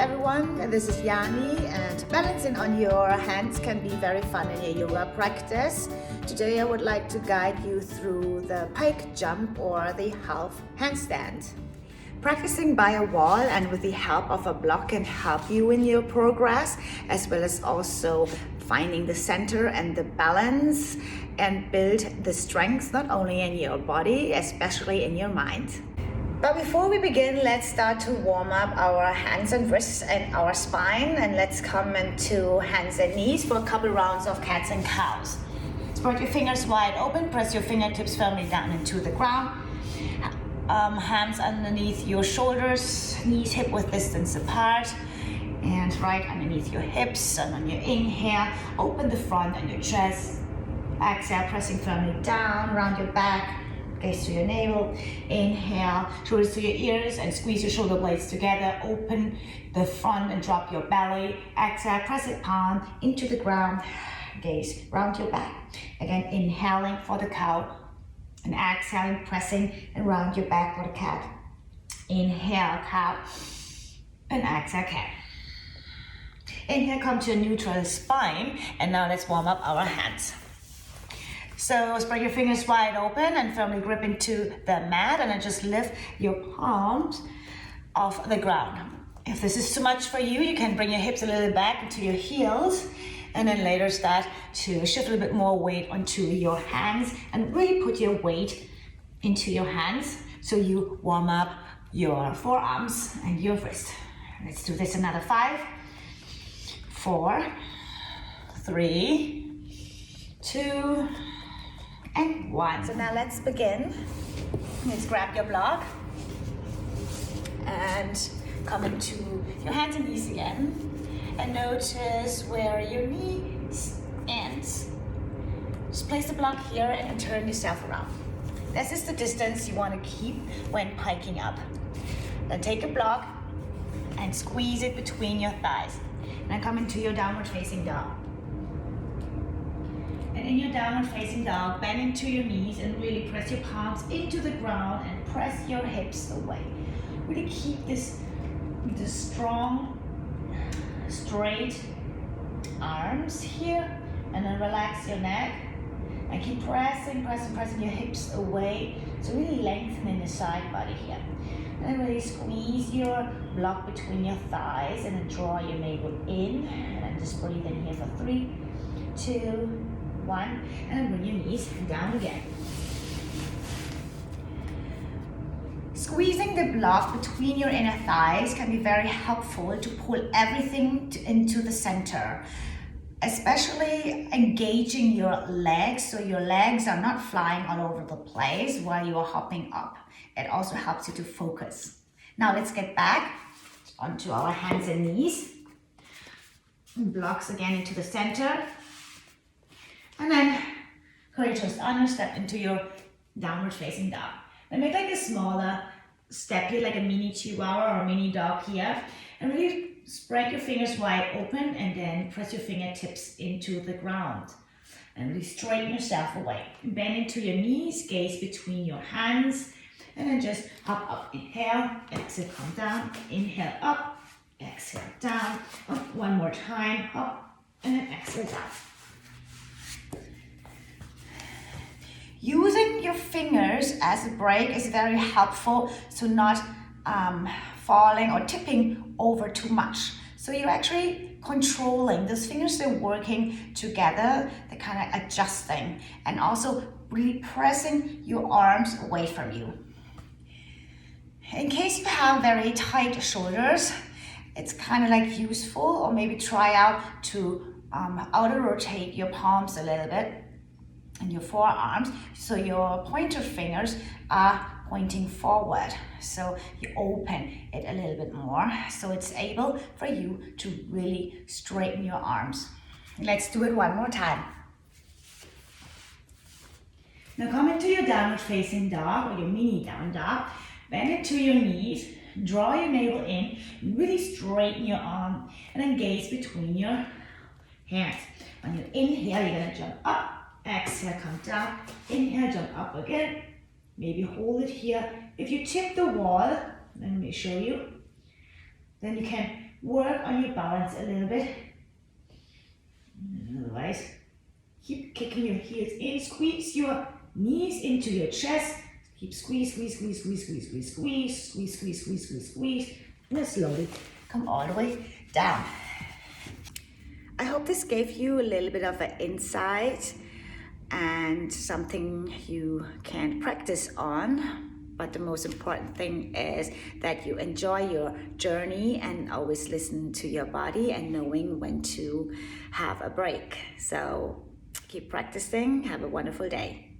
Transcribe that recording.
everyone, this is Yani, and balancing on your hands can be very fun in your yoga practice. Today I would like to guide you through the pike jump or the half handstand. Practicing by a wall and with the help of a block can help you in your progress, as well as also finding the center and the balance and build the strength not only in your body, especially in your mind. But before we begin, let's start to warm up our hands and wrists and our spine, and let's come into hands and knees for a couple rounds of cats and cows. Spread your fingers wide open, press your fingertips firmly down into the ground. Hands underneath your shoulders, knees hip-width distance apart, and right underneath your hips. And on your inhale, open the front and your chest. Exhale, pressing firmly down around your back. Gaze to your navel. Inhale, shoulders to your ears and squeeze your shoulder blades together. Open the front and drop your belly. Exhale, press it palm into the ground. Gaze round your back. Again, inhaling for the cow and exhaling, pressing and round your back for the cat. Inhale, cow, and exhale, cat. Inhale, come to a neutral spine, and now let's warm up our hands. So spread your fingers wide open and firmly grip into the mat, and then just lift your palms off the ground. If this is too much for you, you can bring your hips a little back into your heels, and then later start to shift a little bit more weight onto your hands and really put your weight into your hands so you warm up your forearms and your wrist. Let's do this another 5, 4, 3, 2, and 1. So now let's begin. Let's grab your block and come into your hands and knees again. And notice where your knees ends. Just place the block here and turn yourself around. This is the distance you want to keep when piking up. Then take a block and squeeze it between your thighs. Then come into your downward facing dog. And in your downward facing dog, bend into your knees and really press your palms into the ground and press your hips away. Really keep this strong, straight arms here, and then relax your neck and keep pressing your hips away. So really lengthening the side body here. And then really squeeze your block between your thighs and then draw your navel in, and then just breathe in here for 3, 2, 1, and then bring your knees down again. Squeezing the block between your inner thighs can be very helpful to pull everything into the center, especially engaging your legs so your legs are not flying all over the place while you are hopping up. It also helps you to focus. Now let's get back onto our hands and knees. Blocks again into the center. And then curl toes under, step into your downward facing dog. Then make like a smaller step here, like a mini chihuahua or a mini dog here. And really spread your fingers wide open and then press your fingertips into the ground. And really straighten yourself away. Bend into your knees, gaze between your hands. And then just hop up, inhale, exhale, come down, inhale up, exhale down. Up, one more time, up, and then exhale down. Using your fingers as a brake is very helpful, so not falling or tipping over too much. So you're actually controlling. Those fingers are working together, they're kind of adjusting, and also really pressing your arms away from you. In case you have very tight shoulders, it's kind of like useful, or maybe try out to outer rotate your palms a little bit and your forearms, so your pointer fingers are pointing forward. So you open it a little bit more, so it's able for you to really straighten your arms. Let's do it one more time. Now come into your downward facing dog or your mini down dog. Bend into your knees, draw your navel in, really straighten your arm, and then gaze between your hands. On your inhale, you're gonna jump up. Exhale, come down. Inhale, jump up again. Maybe hold it here. If you tip the wall, let me show you. Then you can work on your balance a little bit. Otherwise, keep kicking your heels in, squeeze your knees into your chest. Keep squeeze, squeeze, squeeze, squeeze, squeeze, squeeze, squeeze, squeeze, squeeze, squeeze, squeeze, squeeze. And then slowly come all the way down. I hope this gave you a little bit of an insight and something you can practice on. But the most important thing is that you enjoy your journey and always listen to your body and knowing when to have a break. So keep practicing. Have a wonderful day.